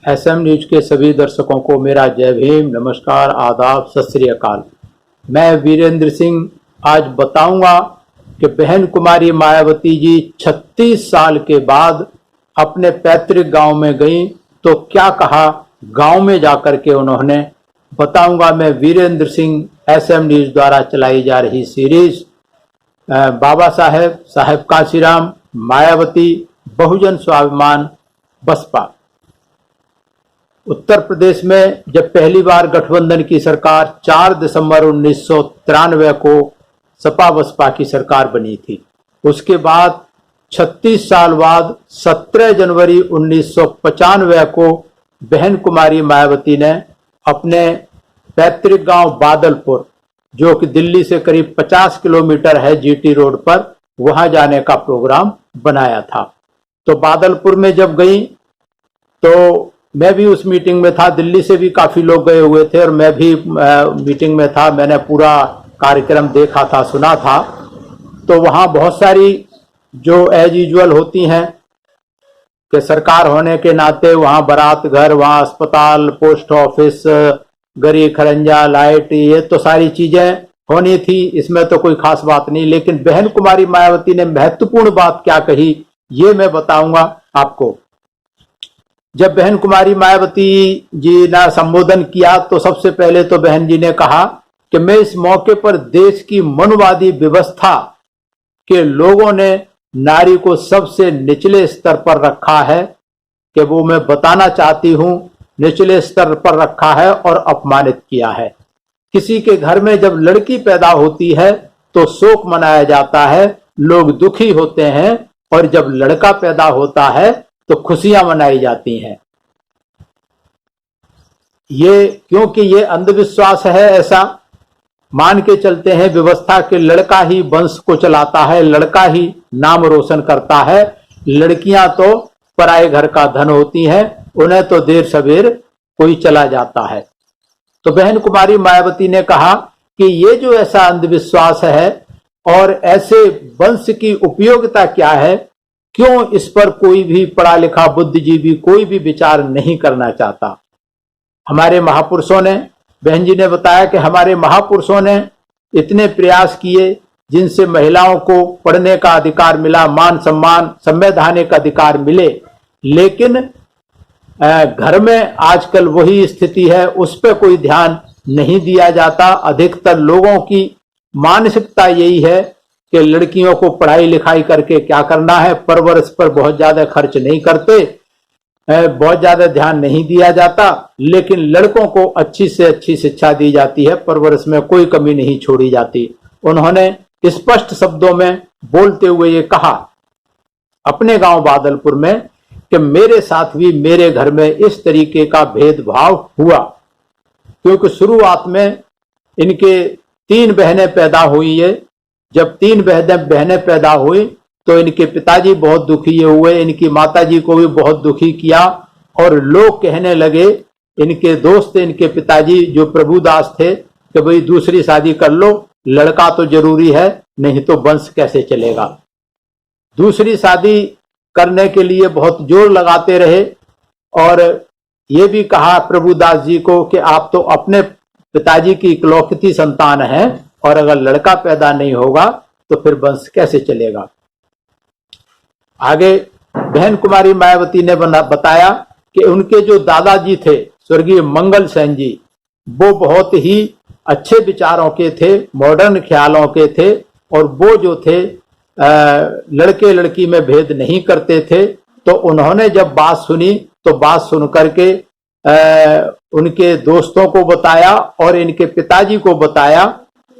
SM news के सभी दर्शकों को मेरा जय भीम, नमस्कार, आदाब, सत श्री अकाल। मैं वीरेंद्र सिंह आज बताऊंगा कि बहन कुमारी मायावती जी 36 साल के बाद अपने पैतृक गांव में गई तो क्या कहा गांव में जाकर के उन्होंने बताऊंगा। मैं वीरेंद्र सिंह एसएम न्यूज द्वारा चलाई जा रही सीरीज बाबा साहेब कांशीराम मायावती बहुजन स्वाभिमान बसपा। उत्तर प्रदेश में जब पहली बार गठबंधन की सरकार 4 दिसंबर 1993 को सपा बसपा की सरकार बनी थी, उसके बाद 36 साल बाद 17 जनवरी 1995 को बहन कुमारी मायावती ने अपने पैतृक गांव बादलपुर, जो कि दिल्ली से करीब 50 किलोमीटर है जीटी रोड पर, वहां जाने का प्रोग्राम बनाया था। तो बादलपुर में जब गई तो मैं भी उस मीटिंग में था, दिल्ली से भी काफी लोग गए हुए थे और मैं भी मीटिंग में था। मैंने पूरा कार्यक्रम देखा था, सुना था। तो वहां बहुत सारी जो एज यूजुअल होती हैं कि सरकार होने के नाते वहां बारात घर, वहां अस्पताल, पोस्ट ऑफिस, गरी खरंजा, लाइट, ये तो सारी चीजें होनी थी, इसमें तो कोई खास बात नहीं। लेकिन बहन कुमारी मायावती ने महत्वपूर्ण बात क्या कही ये मैं बताऊंगा आपको। जब बहन कुमारी मायावती जी ने संबोधन किया तो सबसे पहले तो बहन जी ने कहा कि मैं इस मौके पर देश की मनुवादी व्यवस्था के लोगों ने नारी को सबसे निचले स्तर पर रखा है, कि वो मैं बताना चाहती हूं, निचले स्तर पर रखा है और अपमानित किया है। किसी के घर में जब लड़की पैदा होती है तो शोक मनाया जाता है, लोग दुखी होते हैं, और जब लड़का पैदा होता है तो खुशियां मनाई जाती हैं। ये क्योंकि ये अंधविश्वास है, ऐसा मान के चलते हैं व्यवस्था के लड़का ही वंश को चलाता है, लड़का ही नाम रोशन करता है, लड़कियां तो पराए घर का धन होती हैं, उन्हें तो देर सवेर कोई चला जाता है। तो बहन कुमारी मायावती ने कहा कि ये जो ऐसा अंधविश्वास है और ऐसे वंश की उपयोगिता क्या है, क्यों इस पर कोई भी पढ़ा लिखा बुद्धिजीवी कोई भी विचार नहीं करना चाहता। हमारे महापुरुषों ने, बहन जी ने बताया कि हमारे महापुरुषों ने इतने प्रयास किए जिनसे महिलाओं को पढ़ने का अधिकार मिला, मान सम्मान, संवैधानिक अधिकार मिले, लेकिन घर में आजकल वही स्थिति है, उस पर कोई ध्यान नहीं दिया जाता। अधिकतर लोगों की मानसिकता यही है कि लड़कियों को पढ़ाई लिखाई करके क्या करना है, परवरिश पर बहुत ज्यादा खर्च नहीं करते, बहुत ज्यादा ध्यान नहीं दिया जाता, लेकिन लड़कों को अच्छी से अच्छी शिक्षा दी जाती है, परवरिश में कोई कमी नहीं छोड़ी जाती। उन्होंने स्पष्ट शब्दों में बोलते हुए ये कहा अपने गांव बादलपुर में कि मेरे साथ भी मेरे घर में इस तरीके का भेदभाव हुआ, क्योंकि शुरुआत में इनके 3 बहनें पैदा हुई है। जब 3 बहनें पैदा हुई तो इनके पिताजी बहुत दुखी हुए, इनकी माताजी को भी बहुत दुखी किया, और लोग कहने लगे, इनके दोस्त, इनके पिताजी जो प्रभुदास थे, कि भाई दूसरी शादी कर लो, लड़का तो जरूरी है, नहीं तो वंश कैसे चलेगा। दूसरी शादी करने के लिए बहुत जोर लगाते रहे, और ये भी कहा प्रभुदास जी को कि आप तो अपने पिताजी की इकलौती संतान हैं, और अगर लड़का पैदा नहीं होगा तो फिर वंश कैसे चलेगा। आगे बहन कुमारी मायावती ने बताया कि उनके जो दादाजी थे स्वर्गीय मंगल सेन जी, वो बहुत ही अच्छे विचारों के थे, मॉडर्न ख्यालों के थे, और वो जो थे लड़के लड़की में भेद नहीं करते थे। तो उन्होंने जब बात सुनी तो बात सुन करके उनके दोस्तों को बताया और इनके पिताजी को बताया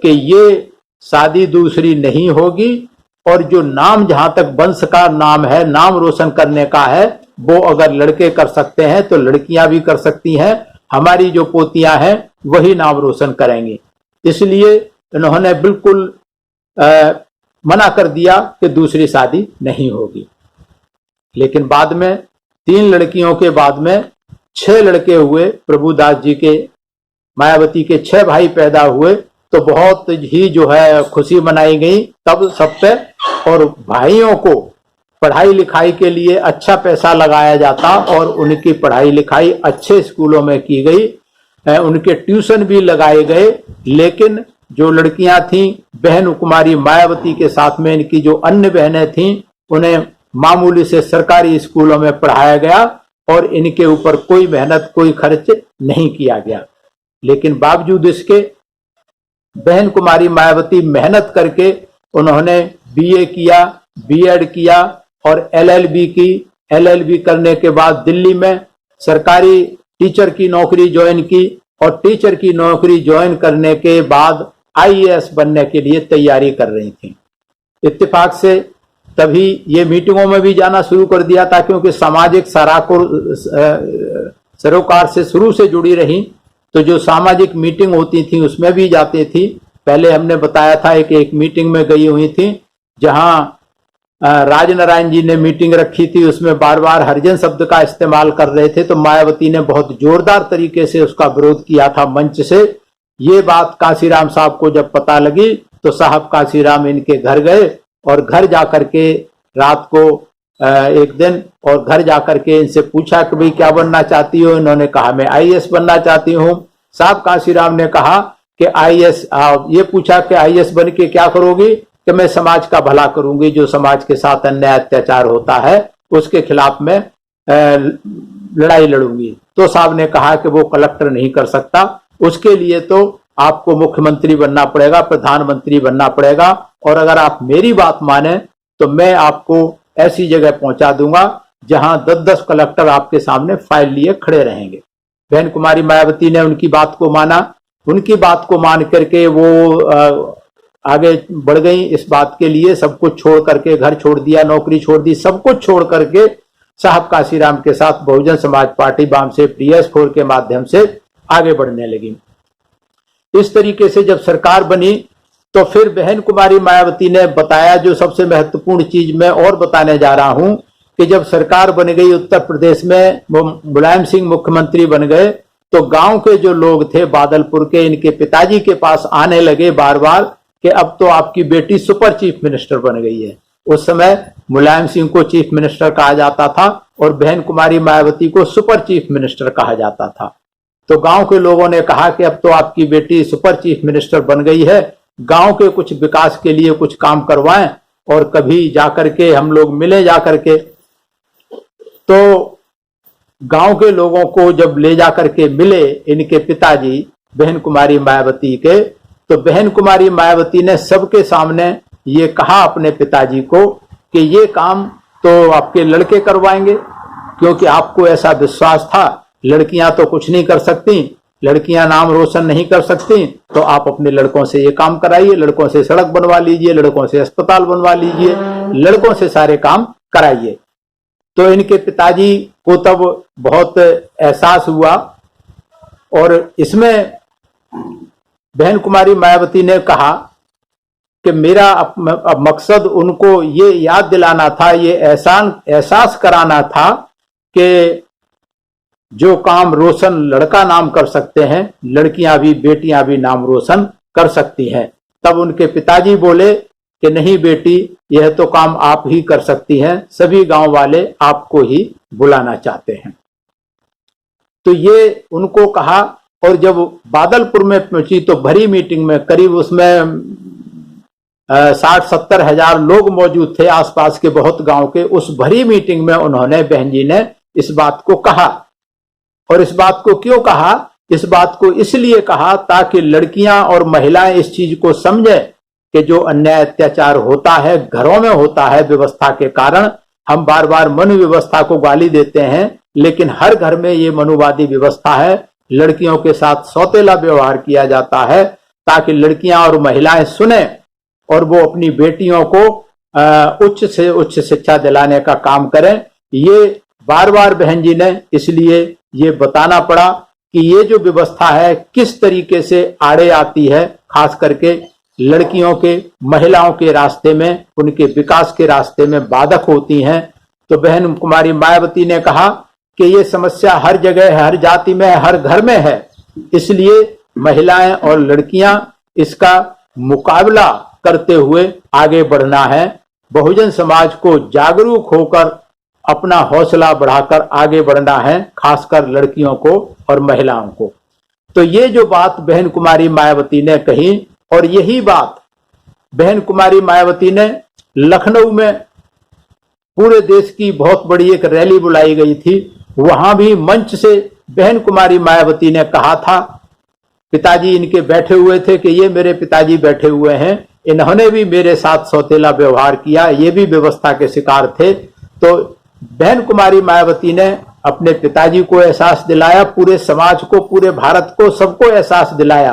कि ये शादी दूसरी नहीं होगी, और जो नाम, जहां तक वंश का नाम है, नाम रोशन करने का है, वो अगर लड़के कर सकते हैं तो लड़कियां भी कर सकती हैं, हमारी जो पोतियां हैं वही नाम रोशन करेंगी। इसलिए इन्होंने बिल्कुल मना कर दिया कि दूसरी शादी नहीं होगी। लेकिन बाद में 3 लड़कियों के बाद में 6 लड़के हुए, प्रभुदास जी के, मायावती के 6 भाई पैदा हुए, तो बहुत ही जो है खुशी मनाई गई तब सब पे। और भाइयों को पढ़ाई लिखाई के लिए अच्छा पैसा लगाया जाता और उनकी पढ़ाई लिखाई अच्छे स्कूलों में की गई, उनके ट्यूशन भी लगाए गए। लेकिन जो लड़कियां थीं, बहन कुमारी मायावती के साथ में इनकी जो अन्य बहनें थीं, उन्हें मामूली से सरकारी स्कूलों में पढ़ाया गया और इनके ऊपर कोई मेहनत, कोई खर्च नहीं किया गया। लेकिन बावजूद इसके बहन कुमारी मायावती मेहनत करके उन्होंने बीए किया, बीएड किया और एलएलबी की। एलएलबी करने के बाद दिल्ली में सरकारी टीचर की नौकरी ज्वाइन की और टीचर की नौकरी ज्वाइन करने के बाद आईएएस बनने के लिए तैयारी कर रही थी। इत्तेफाक से तभी ये मीटिंगों में भी जाना शुरू कर दिया था, क्योंकि सामाजिक सरोकार से शुरू से जुड़ी रही, तो जो सामाजिक मीटिंग होती थी उसमें भी जाती थी। पहले हमने बताया था एक मीटिंग में गई हुई थी जहां राजनारायण जी ने मीटिंग रखी थी, उसमें बार बार हरिजन शब्द का इस्तेमाल कर रहे थे, तो मायावती ने बहुत जोरदार तरीके से उसका विरोध किया था मंच से। ये बात कांसीराम साहब को जब पता लगी तो साहब कांसीराम इनके घर गए और घर जाकर के रात को एक दिन और घर जाकर के इनसे पूछा कि भाई क्या बनना चाहती हो? इन्होंने कहा मैं आईएएस बनना चाहती हूँ। साहब कांसीराम ने कहा कि आईएएस, ये पूछा कि आईएएस बन के क्या करोगी? कि मैं समाज का भला करूंगी, जो समाज के साथ अन्याय अत्याचार होता है उसके खिलाफ मैं लड़ाई लड़ूंगी। तो साहब ने कहा कि वो कलेक्टर नहीं कर सकता, उसके लिए तो आपको मुख्यमंत्री बनना पड़ेगा, प्रधानमंत्री बनना पड़ेगा, और अगर आप मेरी बात माने तो मैं आपको ऐसी जगह पहुंचा दूंगा जहां 10-10 कलेक्टर आपके सामने फाइल लिए खड़े रहेंगे। बहन कुमारी मायावती ने उनकी बात को माना। उनकी बात को मान करके वो आगे बढ़ गई। इस बात के लिए सब कुछ छोड़ करके, घर छोड़ दिया, नौकरी छोड़ दी, सब कुछ छोड़ करके साहब कांसीराम के साथ बहुजन समाज पार्टी बामसेफ DS4 के माध्यम से आगे बढ़ने लगी। इस तरीके से जब सरकार बनी तो फिर बहन कुमारी मायावती ने बताया, जो सबसे महत्वपूर्ण चीज मैं और बताने जा रहा हूं, कि जब सरकार बन गई उत्तर प्रदेश में, मुलायम सिंह मुख्यमंत्री बन गए, तो गांव के जो लोग थे बादलपुर के, इनके पिताजी के पास आने लगे बार बार कि अब तो आपकी बेटी सुपर चीफ मिनिस्टर बन गई है। उस समय मुलायम सिंह को चीफ मिनिस्टर कहा जाता था और बहन कुमारी मायावती को सुपर चीफ मिनिस्टर कहा जाता था। तो गांव के लोगों ने कहा कि अब तो आपकी बेटी सुपर चीफ मिनिस्टर बन गई है, गांव के कुछ विकास के लिए कुछ काम करवाएं और कभी जाकर के हम लोग मिले जाकर के। तो गांव के लोगों को जब ले जाकर के मिले इनके पिताजी बहन कुमारी मायावती के, तो बहन कुमारी मायावती ने सबके सामने ये कहा अपने पिताजी को कि ये काम तो आपके लड़के करवाएंगे, क्योंकि आपको ऐसा विश्वास था लड़कियां तो कुछ नहीं कर सकती, लड़कियां नाम रोशन नहीं कर सकती, तो आप अपने लड़कों से ये काम कराइए, लड़कों से सड़क बनवा लीजिए, लड़कों से अस्पताल बनवा लीजिए, लड़कों से सारे काम कराइए। तो इनके पिताजी को तब बहुत एहसास हुआ और इसमें बहन कुमारी मायावती ने कहा कि मेरा अब मकसद उनको ये याद दिलाना था, ये एहसास कराना था कि जो काम रोशन लड़का नाम कर सकते हैं, लड़कियां भी, बेटियां भी नाम रोशन कर सकती हैं। तब उनके पिताजी बोले कि नहीं बेटी, यह तो काम आप ही कर सकती हैं, सभी गांव वाले आपको ही बुलाना चाहते हैं। तो ये उनको कहा। और जब बादलपुर में पहुंची तो भरी मीटिंग में, करीब उसमें 60-70 हजार लोग मौजूद थे आसपास के बहुत गांव के। उस भरी मीटिंग में उन्होंने, बहन जी ने इस बात को कहा। और इस बात को क्यों कहा? इस बात को इसलिए कहा ताकि लड़कियां और महिलाएं इस चीज को समझें कि जो अन्याय अत्याचार होता है, घरों में होता है व्यवस्था के कारण। हम बार बार मनु व्यवस्था को गाली देते हैं, लेकिन हर घर में ये मनुवादी व्यवस्था है। लड़कियों के साथ सौतेला व्यवहार किया जाता है ताकि लड़कियां और महिलाएं सुने और वो अपनी बेटियों को उच्च से उच्च शिक्षा दिलाने का काम करें। ये बार बार बहन जी ने इसलिए ये बताना पड़ा कि ये जो व्यवस्था है किस तरीके से आड़े आती है, खास करके लड़कियों के, महिलाओं के रास्ते में, उनके विकास के रास्ते में बाधक होती हैं। तो बहन कुमारी मायावती ने कहा कि ये समस्या हर जगह है, हर जाति में है, हर घर में है, इसलिए महिलाएं और लड़कियां इसका मुकाबला करते हुए आगे बढ़ना है। बहुजन समाज को जागरूक होकर अपना हौसला बढ़ाकर आगे बढ़ना है, खासकर लड़कियों को और महिलाओं को। तो ये जो बात बहन कुमारी मायावती ने कही, और यही बात बहन कुमारी मायावती ने लखनऊ में पूरे देश की बहुत बड़ी एक रैली बुलाई गई थी, वहां भी मंच से बहन कुमारी मायावती ने कहा था, पिताजी इनके बैठे हुए थे कि ये मेरे पिताजी बैठे हुए हैं, इन्होंने भी मेरे साथ सौतेला व्यवहार किया, ये भी व्यवस्था के शिकार थे। तो बहन कुमारी मायावती ने अपने पिताजी को एहसास दिलाया, पूरे समाज को, पूरे भारत को, सबको एहसास दिलाया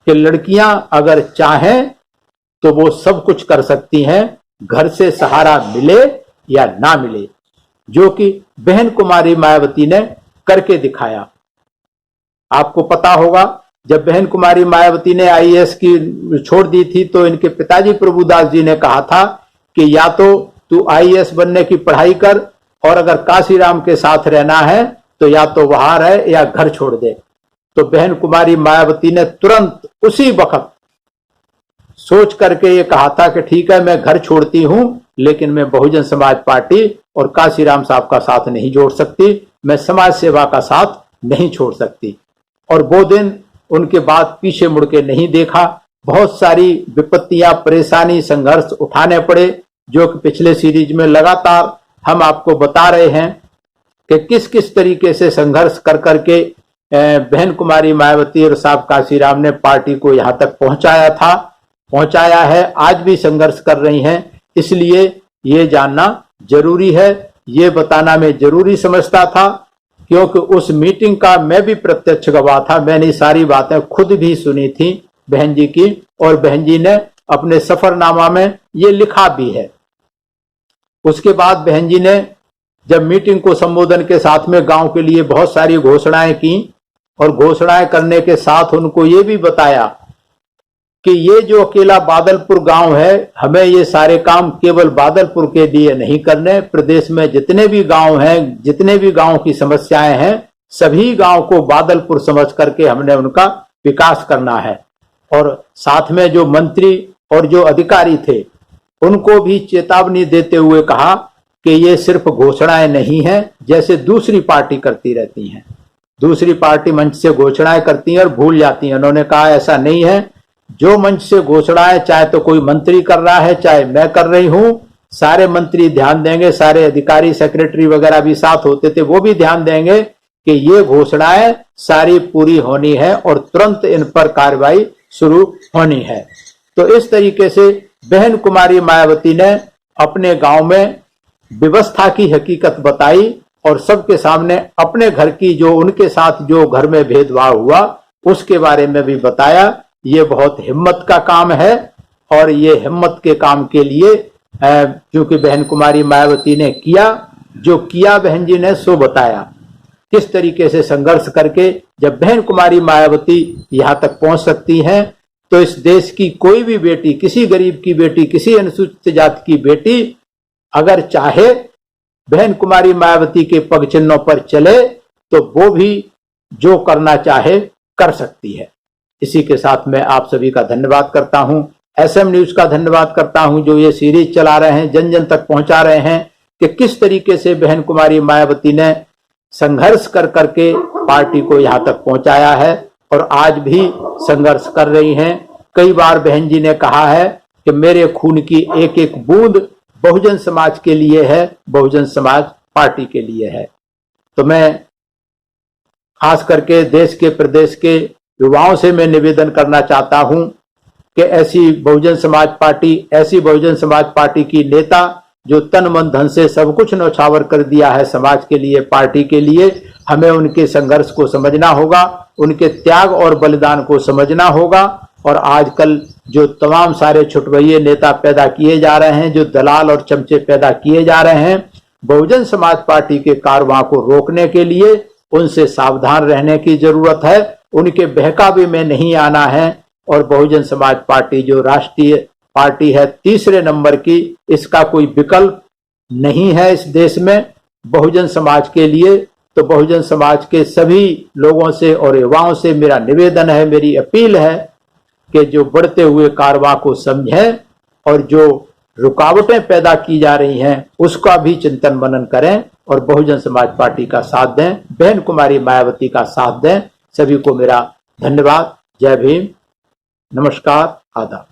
कि लड़कियां अगर चाहें तो वो सब कुछ कर सकती हैं, घर से सहारा मिले या ना मिले, जो कि बहन कुमारी मायावती ने करके दिखाया। आपको पता होगा जब बहन कुमारी मायावती ने आईएएस की छोड़ दी थी तो इनके पिताजी प्रभुदास जी ने कहा था कि या तो तू आईएएस बनने की पढ़ाई कर, और अगर काशीराम के साथ रहना है तो या तो वहां रह या घर छोड़ दे। तो बहन कुमारी मायावती ने तुरंत उसी वक्त सोच करके ये कहा था कि ठीक है, मैं घर छोड़ती हूं, लेकिन मैं बहुजन समाज पार्टी और काशीराम साहब का साथ नहीं जोड़ सकती, मैं समाज सेवा का साथ नहीं छोड़ सकती। और वो दिन उनके बाद पीछे मुड़ के नहीं देखा। बहुत सारी विपत्तियां, परेशानी, संघर्ष उठाने पड़े, जो कि पिछले सीरीज में लगातार हम आपको बता रहे हैं कि किस किस तरीके से संघर्ष कर करके बहन कुमारी मायावती और साहब काशीराम ने पार्टी को यहां तक पहुंचाया है, आज भी संघर्ष कर रही हैं। इसलिए ये जानना जरूरी है, ये बताना मैं जरूरी समझता था, क्योंकि उस मीटिंग का मैं भी प्रत्यक्ष गवाह था। मैंने सारी बातें खुद भी सुनी थी बहन जी की, और बहन जी ने अपने सफरनामा में ये लिखा भी है। उसके बाद बहन जी ने जब मीटिंग को संबोधन के साथ में गांव के लिए बहुत सारी घोषणाएं की, और घोषणाएं करने के साथ उनको ये भी बताया कि ये जो अकेला बादलपुर गांव है, हमें ये सारे काम केवल बादलपुर के लिए नहीं करने, प्रदेश में जितने भी गांव हैं, जितने भी गांव की समस्याएं हैं, सभी गांव को बादलपुर समझ करके हमने उनका विकास करना है। और साथ में जो मंत्री और जो अधिकारी थे उनको भी चेतावनी देते हुए कहा कि ये सिर्फ घोषणाएं नहीं है, जैसे दूसरी पार्टी करती रहती हैं। दूसरी पार्टी मंच से घोषणाएं करती हैं और भूल जाती हैं। उन्होंने कहा ऐसा नहीं है, जो मंच से घोषणाएं चाहे तो कोई मंत्री कर रहा है, चाहे मैं कर रही हूं, सारे मंत्री ध्यान देंगे, सारे अधिकारी, सेक्रेटरी वगैरह भी साथ होते थे, वो भी ध्यान देंगे कि ये घोषणाएं सारी पूरी होनी है और तुरंत इन पर कार्रवाई शुरू होनी है। तो इस तरीके से बहन कुमारी मायावती ने अपने गांव में व्यवस्था की हकीकत बताई, और सबके सामने अपने घर की, जो उनके साथ जो घर में भेदभाव हुआ उसके बारे में भी बताया। ये बहुत हिम्मत का काम है, और ये हिम्मत के काम के लिए क्योंकि बहन कुमारी मायावती ने किया, जो किया बहन जी ने सो बताया, किस तरीके से संघर्ष करके जब बहन कुमारी मायावती यहां तक पहुंच सकती हैं, तो इस देश की कोई भी बेटी, किसी गरीब की बेटी, किसी अनुसूचित जाति की बेटी अगर चाहे बहन कुमारी मायावती के पग चिन्हों पर चले तो वो भी जो करना चाहे कर सकती है। इसी के साथ मैं आप सभी का धन्यवाद करता हूं, एसएम न्यूज का धन्यवाद करता हूं, जो ये सीरीज चला रहे हैं, जन जन तक पहुंचा रहे हैं कि किस तरीके से बहन कुमारी मायावती ने संघर्ष कर करके पार्टी को यहां तक पहुंचाया है, और आज भी संघर्ष कर रही हैं। कई बार बहन जी ने कहा है कि मेरे खून की एक एक बूंद बहुजन समाज के लिए है, बहुजन समाज पार्टी के लिए है। तो मैं खास करके देश के, प्रदेश के युवाओं से मैं निवेदन करना चाहता हूं कि ऐसी बहुजन समाज पार्टी की नेता जो तन मन धन से सब कुछ न्यौछावर कर दिया है समाज के लिए, पार्टी के लिए, हमें उनके संघर्ष को समझना होगा, उनके त्याग और बलिदान को समझना होगा। और आजकल जो तमाम सारे छुटभइये नेता पैदा किए जा रहे हैं, जो दलाल और चमचे पैदा किए जा रहे हैं, बहुजन समाज पार्टी के कारवां को रोकने के लिए उनसे सावधान रहने की जरूरत है, उनके बहकावे में नहीं आना है। और बहुजन समाज पार्टी जो राष्ट्रीय पार्टी है, तीसरे नंबर की, इसका कोई विकल्प नहीं है इस देश में बहुजन समाज के लिए। तो बहुजन समाज के सभी लोगों से और युवाओं से मेरा निवेदन है, मेरी अपील है कि जो बढ़ते हुए कारवां को समझें, और जो रुकावटें पैदा की जा रही हैं उसका भी चिंतन मनन करें और बहुजन समाज पार्टी का साथ दें, बहन कुमारी मायावती का साथ दें। सभी को मेरा धन्यवाद। जय भीम, नमस्कार, आदाब।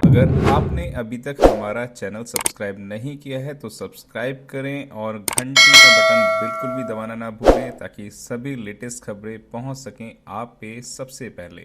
अगर आपने अभी तक हमारा चैनल सब्सक्राइब नहीं किया है तो सब्सक्राइब करें और घंटी का बटन बिल्कुल भी दबाना ना भूलें ताकि सभी लेटेस्ट खबरें पहुंच सकें आप पे सबसे पहले।